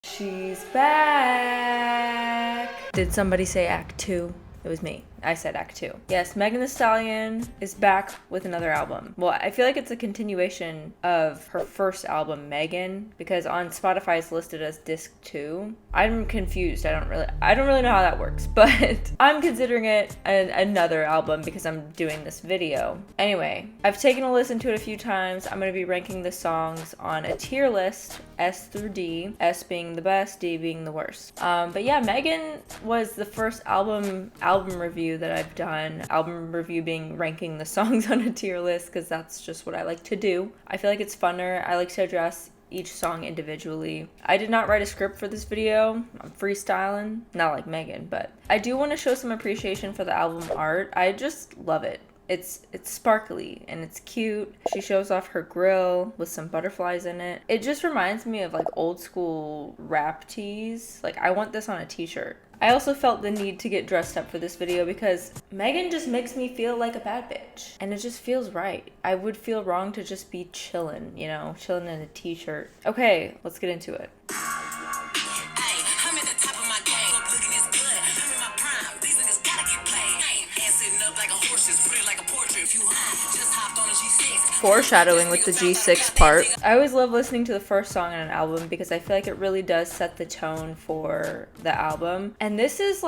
She's back. Did somebody say Act 2? It was me. I said Act 2. Yes, Megan Thee Stallion is back with another album. Well, I feel like it's a continuation of her first album, Megan, because on Spotify it's listed as Disc 2. I'm confused. I don't really know how that works, but I'm considering it another album because I'm doing this video. Anyway, I've taken a listen to it a few times. I'm going to be ranking the songs on a tier list, S through D, S being the best, D being the worst. But yeah, Megan was the first album review that I've done. Album review being ranking the songs on a tier list because that's just what I like to do. I feel like it's funner. I like to address each song individually. I did not write a script for this video. I'm freestyling, not like Megan, but I do want to show some appreciation for the album art. I just love it. It's sparkly and it's cute. She shows off her grill with some butterflies in it. It just reminds me of like old school rap tees. Like I want this on a t-shirt. I also felt the need to get dressed up for this video because Megan just makes me feel like a bad bitch. And it just feels right. I would feel wrong to just be chilling, you know, chilling in a t-shirt. Okay, let's get into it. Foreshadowing with the G6 part. I always love listening to the first song on an album because I feel like it really does set the tone for the album. And this is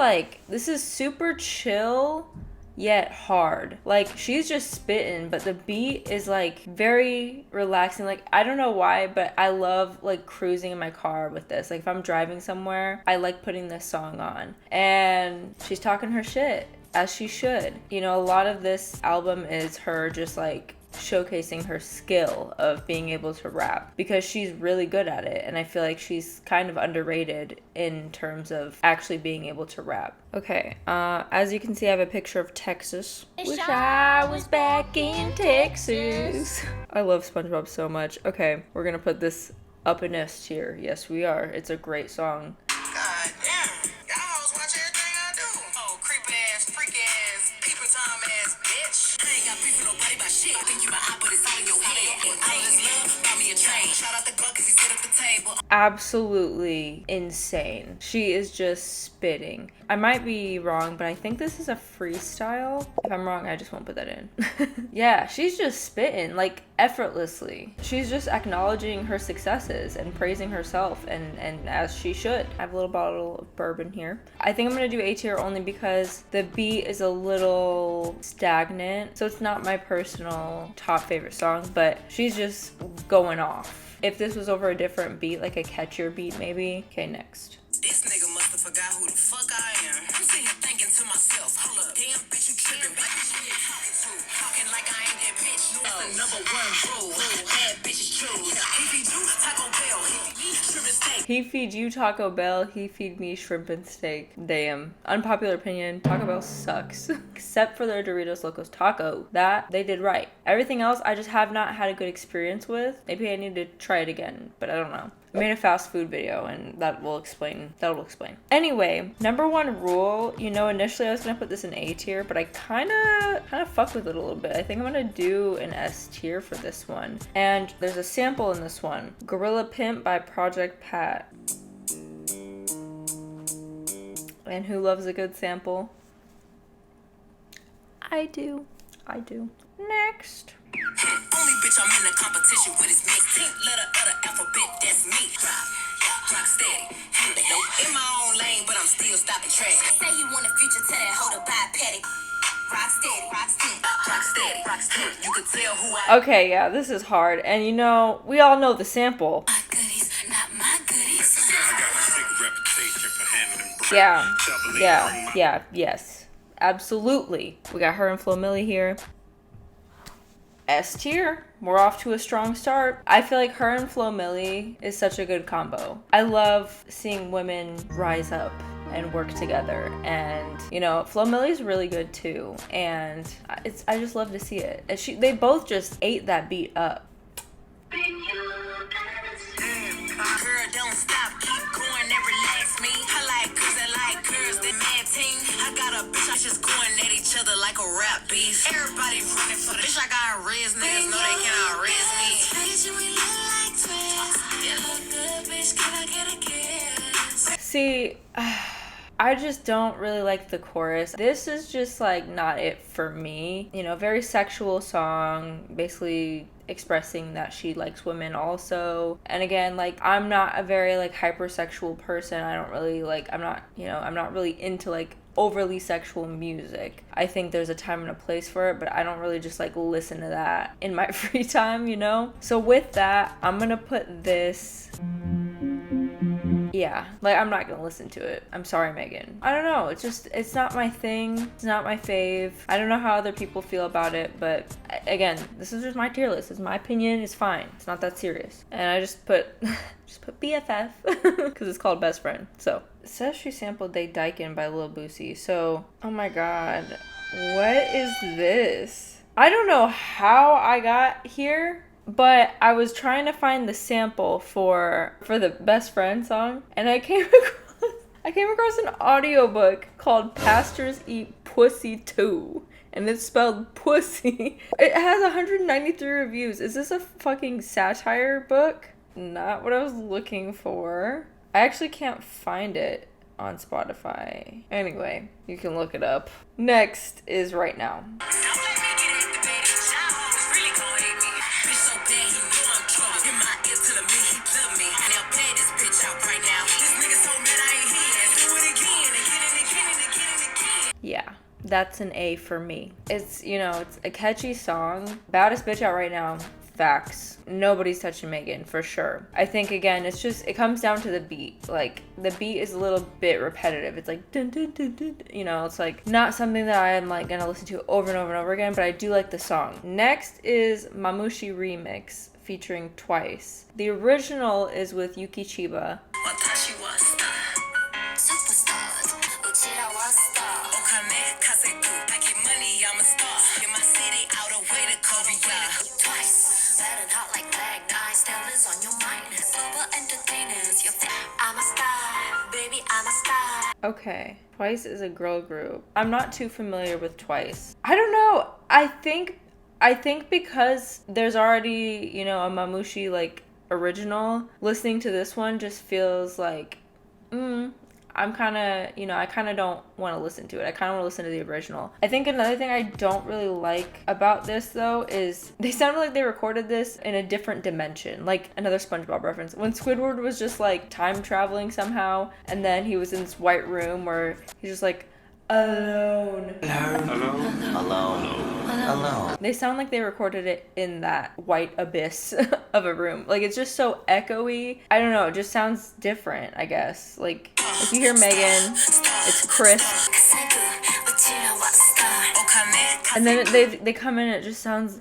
super chill yet hard. Like she's just spitting, but the beat is like very relaxing. Like I don't know why, but I love like cruising in my car with this. Like if I'm driving somewhere, I like putting this song on. And she's talking her shit, as she should. You know, a lot of this album is her just like showcasing her skill of being able to rap because she's really good at it, and I feel like she's kind of underrated in terms of actually being able to rap. Okay, as you can see, I have a picture of Texas. Wish I was back in Texas. I love SpongeBob so much. Okay, we're gonna put this up in S tier. Yes, we are. It's a great song. God damn, y'all hoes watch everything I do. Oh, creep ass, freak ass, peeper Tom ass bitch. I ain't got beef with nobody about shit. I think you my eye, but it's all in your head. All this love, buy me a train. Shout out the Gluck cause he sit at the table. Absolutely insane. She is just spitting. I might be wrong, but I think this is a freestyle. If I'm wrong, I just won't put that in. Yeah, she's just spitting like effortlessly. She's just acknowledging her successes and praising herself, and as she should. I have a little bottle of bourbon here. I think I'm gonna do A tier only because the beat is a little stagnant, so it's not my personal top favorite song, but she's just going off. If this was over a different beat, like a catchier beat maybe. Okay, next. This nigga must have forgot who the fuck I am. I'm sitting here thinking to myself, hold up, damn bitch, you tripping. What bitch you talking to? Talking like I ain't that bitch. That's the number one rule. Bad bitches choose. He feed you Taco Bell. He feed me shrimp and steak. He feed you Taco Bell. He feed me shrimp and steak. Damn. Unpopular opinion. Taco Bell sucks. Except for their Doritos Locos Taco. That they did right. Everything else I just have not had a good experience with. Maybe I need to try it again, but I don't know. I made a fast food video and that will explain. Anyway, number one rule, you know, initially I was gonna put this in A tier, but I kind of fucked with it a little bit. I think I'm gonna do an S tier for this one. And there's a sample in this one. Gorilla Pimp by Project Pat. And who loves a good sample? I do. Next. Only bitch I'm in the competition with is me. 10th letter of the alphabet, that's me. Rock steady. In my own lane, but I'm still stopping track. Say you want a future, tell that hoe to buy a paddock. Rock steady. You can tell who I am. Okay, yeah, this is hard. And you know, we all know the sample. My goodies, not my goodies. Yes. Absolutely. We got her and Flo Milli here. S tier. We're off to a strong start. I feel like her and Flo Milli is such a good combo. I love seeing women rise up and work together, and you know, Flo Milli's really good too, and I just love to see it. They both just ate that beat up. Girl, don't stop, keep going, never relax me. I like girls that like girls, they mad team. I got a bitch, I just going at each other like a rap beef. Everybody running for the bitch, I got riz, niggas know they cannot riz me. Bitch, you ain't look like twins. See, I just don't really like the chorus. This is just like not it for me. You know, very sexual song, basically expressing that she likes women also. And again, like, I'm not a very like hypersexual person. I don't really like, I'm not really into like overly sexual music. I think there's a time and a place for it, but I don't really just like listen to that in my free time, you know? So with that, I'm gonna put this. Yeah, like, I'm not gonna listen to it. I'm sorry, Megan. I don't know. It's not my thing. It's not my fave. I don't know how other people feel about it, but again, this is just my tier list. It's my opinion. It's fine. It's not that serious. And I just put BFF because it's called Best Friend. So it says she sampled They Dyken by Lil Boosie. So, oh my god, what is this? I don't know how I got here. But I was trying to find the sample for the Best Friend song, and I came across an audiobook called Pastors Eat Pussy 2, and it's spelled pussy. It has 193 reviews. Is this a fucking satire book? Not what I was looking for. I actually can't find it on Spotify. Anyway, you can look it up. Next is Right Now. Yeah, that's an A for me. It's, you know, it's a catchy song. Baddest bitch out right now. Facts. Nobody's touching Megan, for sure. I think, again, it comes down to the beat. Like, the beat is a little bit repetitive. It's like, dun, dun, dun, dun, you know, it's like not something that I am like gonna listen to over and over and over again, but I do like the song. Next is Mamushi Remix featuring Twice. The original is with Yuki Chiba. Okay, Twice is a girl group. I'm not too familiar with Twice. I don't know. I think because there's already, you know, a Mamushi like original, listening to this one just feels like I'm kind of, you know, I kind of don't want to listen to it. I kind of want to listen to the original. I think another thing I don't really like about this, though, is they sounded like they recorded this in a different dimension. Like another SpongeBob reference. When Squidward was just like time traveling somehow, and then he was in this white room where he's just like, alone. Alone. They sound like they recorded it in that white abyss of a room. Like, it's just so echoey. I don't know. It just sounds different, I guess. Like, if you hear Megan, it's crisp. And then they come in and it just sounds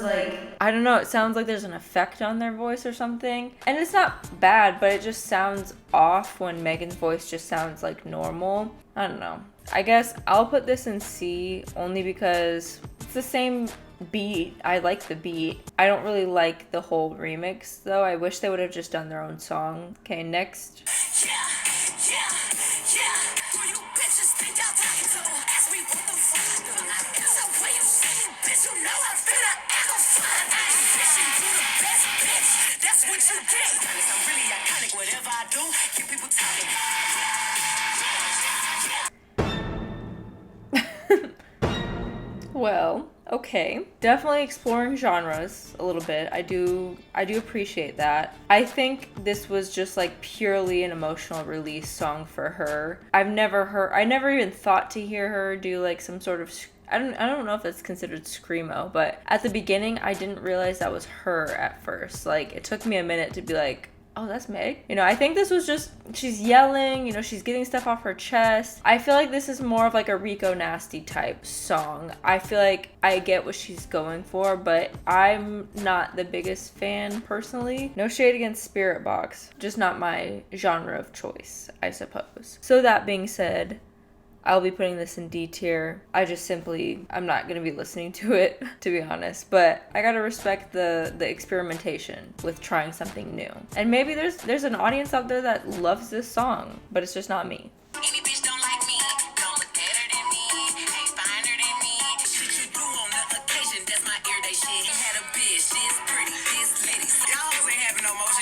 like, I don't know, it sounds like there's an effect on their voice or something. And it's not bad, but it just sounds off when Megan's voice just sounds like normal. I don't know. I guess I'll put this in C only because it's the same beat. I like the beat. I don't really like the whole remix though. I wish they would have just done their own song. Okay, next. Well, okay. Definitely exploring genres a little bit. I do appreciate that. I think this was just like purely an emotional release song for her. I never even thought to hear her do like some sort of, I don't know if that's considered screamo, but at the beginning I didn't realize that was her at first. Like, it took me a minute to be like, oh, that's Meg. You know, I think this was just, she's yelling, you know, she's getting stuff off her chest. I feel like this is more of like a Rico Nasty type song. I feel like I get what she's going for, but I'm not the biggest fan personally. No shade against Spirit Box, just not my genre of choice, I suppose. So that being said, I'll be putting this in D tier. I'm not gonna be listening to it, to be honest. But I gotta respect the experimentation with trying something new. And maybe there's an audience out there that loves this song, but it's just not me. Any bitch don't like me, don't look better than me, ain't finer than me. Shit you do on the occasion, that's my everyday shit. Had a bitch, she's pretty, this litty. Y'all ain't having no motion.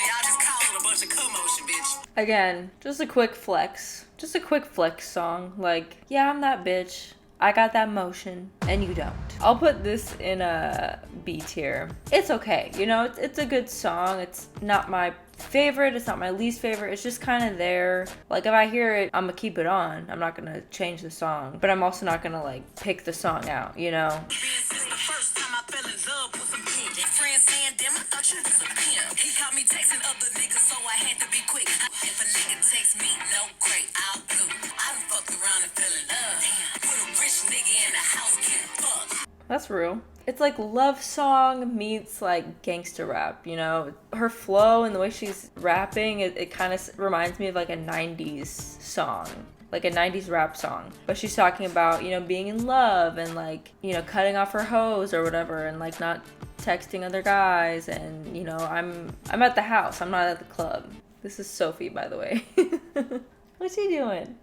Again, just a quick flex. Just a quick flex song. Like, yeah, I'm that bitch. I got that motion, and you don't. I'll put this in a B tier. It's okay, you know, it's a good song. It's not my favorite, it's not my least favorite, it's just kind of there. Like, if I hear it, I'm gonna keep it on. I'm not gonna change the song, but I'm also not gonna, like, pick the song out, you know? He caught me texting other niggas, so I had to be quick. If a nigga text me, no great, I'll blue. I done fucked around and fell in love. Damn, put a rich nigga in the house, get fucked. That's real. It's like love song meets like gangster rap, you know? Her flow and the way she's rapping, it kind of reminds me of like a 90s song. Like a 90s rap song. But she's talking about, you know, being in love and like, you know, cutting off her hose or whatever and like not texting other guys and, you know, I'm at the house, I'm not at the club. This is Sophie, by the way. What's he doing?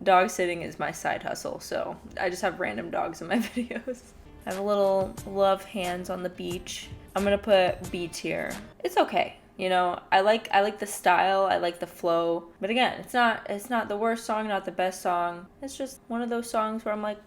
Dog sitting is my side hustle, so I just have random dogs in my videos. I have a little love hands on the beach. I'm gonna put B tier. It's okay. You know, I like the style, I like the flow, but again, it's not the worst song, not the best song. It's just one of those songs where I'm like,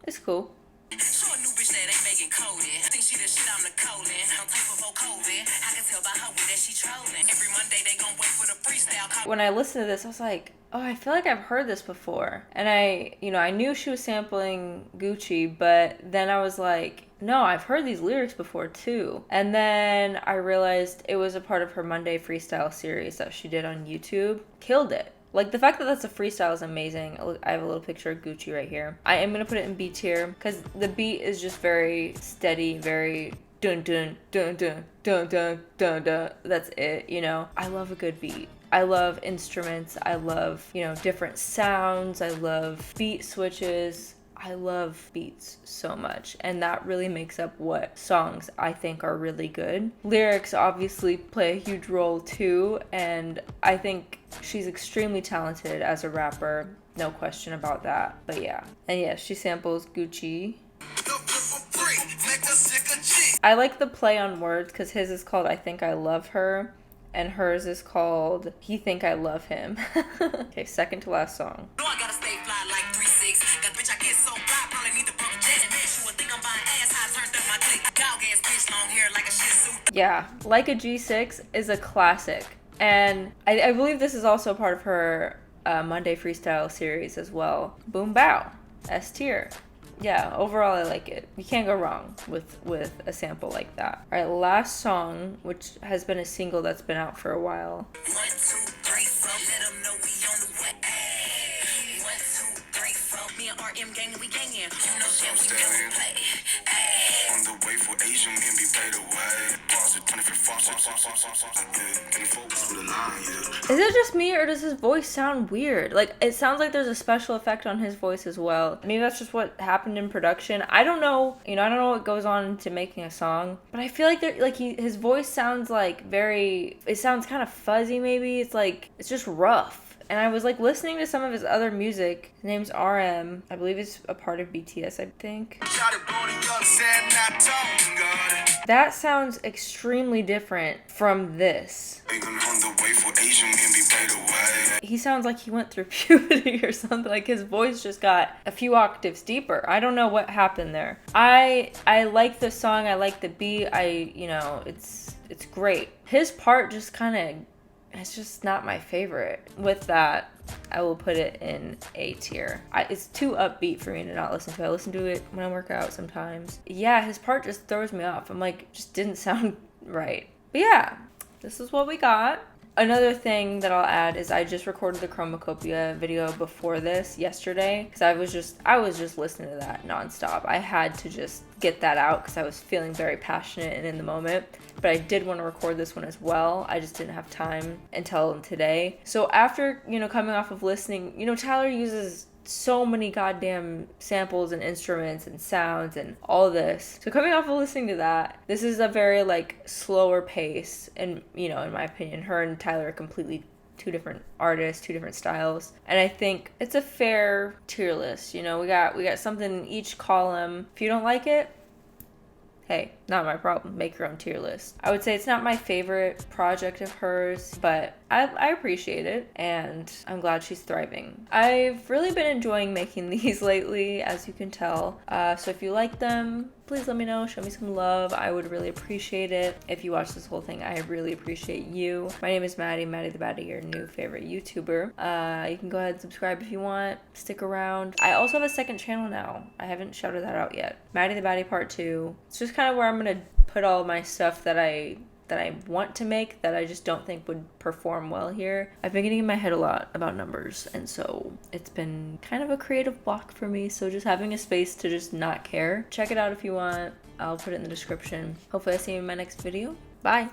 it's cool. So a new bitch that ain't making coded. Think she the shit, I'm the coding. On tape before COVID. I can tell by her way that she trolling. Every Monday they gon' wait for the freestyle. When I listened to this, I was like, oh, I feel like I've heard this before. And I knew she was sampling Gucci, but then I was like, no, I've heard these lyrics before too. And then I realized it was a part of her Monday freestyle series that she did on YouTube. Killed it. Like, the fact that that's a freestyle is amazing. I have a little picture of Gucci right here. I am going to put it in B tier because the beat is just very steady, very dun dun dun dun dun dun dun dun. That's it, you know? I love a good beat. I love instruments. I love, you know, different sounds. I love beat switches. I love beats so much, and that really makes up what songs I think are really good. Lyrics obviously play a huge role too, and I think she's extremely talented as a rapper, no question about that. But yeah, and yeah, she samples Gucci. I like the play on words because his is called I Think I Love Her, and hers is called He Think I Love Him. Okay, second to last song. No, I gotta stay fly like 3-6. That bitch I get so fly, probably need to bump jet. Bitch, you would think I'm buying ass, I turned up my click. Dog ass bitch, long hair like a shih tzu. Yeah, Like a G6 is a classic. And I believe this is also part of her Monday freestyle series as well. Boom Bow, S tier. Yeah, overall I like it. You can't go wrong with a sample like that. All right, last song, which has been a single that's been out for a while. 1, 2, 3, 4, let them know we on the way. 1, 2, 3, 4, me and RM gang, we gangin'. You know that we never play. On the way for Asian men be paid away. Is it just me or does his voice sound weird? Like, it sounds like there's a special effect on his voice as well. Maybe that's just what happened in production. I don't know. You know, I don't know what goes on into making a song, but I feel like his voice sounds like it sounds kind of fuzzy maybe. It's like, it's just rough. And I was like listening to some of his other music. His name's RM. I believe he's a part of BTS, I think. That sounds extremely different from this. He sounds like he went through puberty or something. Like his voice just got a few octaves deeper. I don't know what happened there. I like the song. I like the beat. It's great. His part just kind of, it's just not my favorite. With that, I will put it in A tier. It's too upbeat for me to not listen to. I listen to it when I work out sometimes. Yeah, his part just throws me off. I'm like, just didn't sound right. But yeah, this is what we got. Another thing that I'll add is I just recorded the Chromakopia video before this yesterday because I was just listening to that nonstop. I had to just get that out because I was feeling very passionate and in the moment. But I did want to record this one as well. I just didn't have time until today. So after, coming off of listening, Tyler uses so many goddamn samples and instruments and sounds and all this. So coming off of listening to that, this is a very slower pace, and in my opinion, her and Tyler are completely two different artists, two different styles. And I think it's a fair tier list. We got something in each column. If you don't like it, hey, not my problem. Make your own tier list. I would say it's not my favorite project of hers, but I appreciate it, and I'm glad she's thriving. I've really been enjoying making these lately, as you can tell. So if you like them, please let me know. Show me some love. I would really appreciate it. If you watch this whole thing, I really appreciate you. My name is Maddie the Baddie, your new favorite YouTuber. You can go ahead and subscribe if you want. Stick around. I also have a second channel now. I haven't shouted that out yet. Maddie the Baddie Part 2. It's just kind of where I'm gonna put all my stuff that I want to make that I just don't think would perform well here. I've been getting in my head a lot about numbers, and so it's been kind of a creative block for me, so just having a space to just not care. Check it out if you want. I'll put it in the description. Hopefully I see you in my next video. Bye!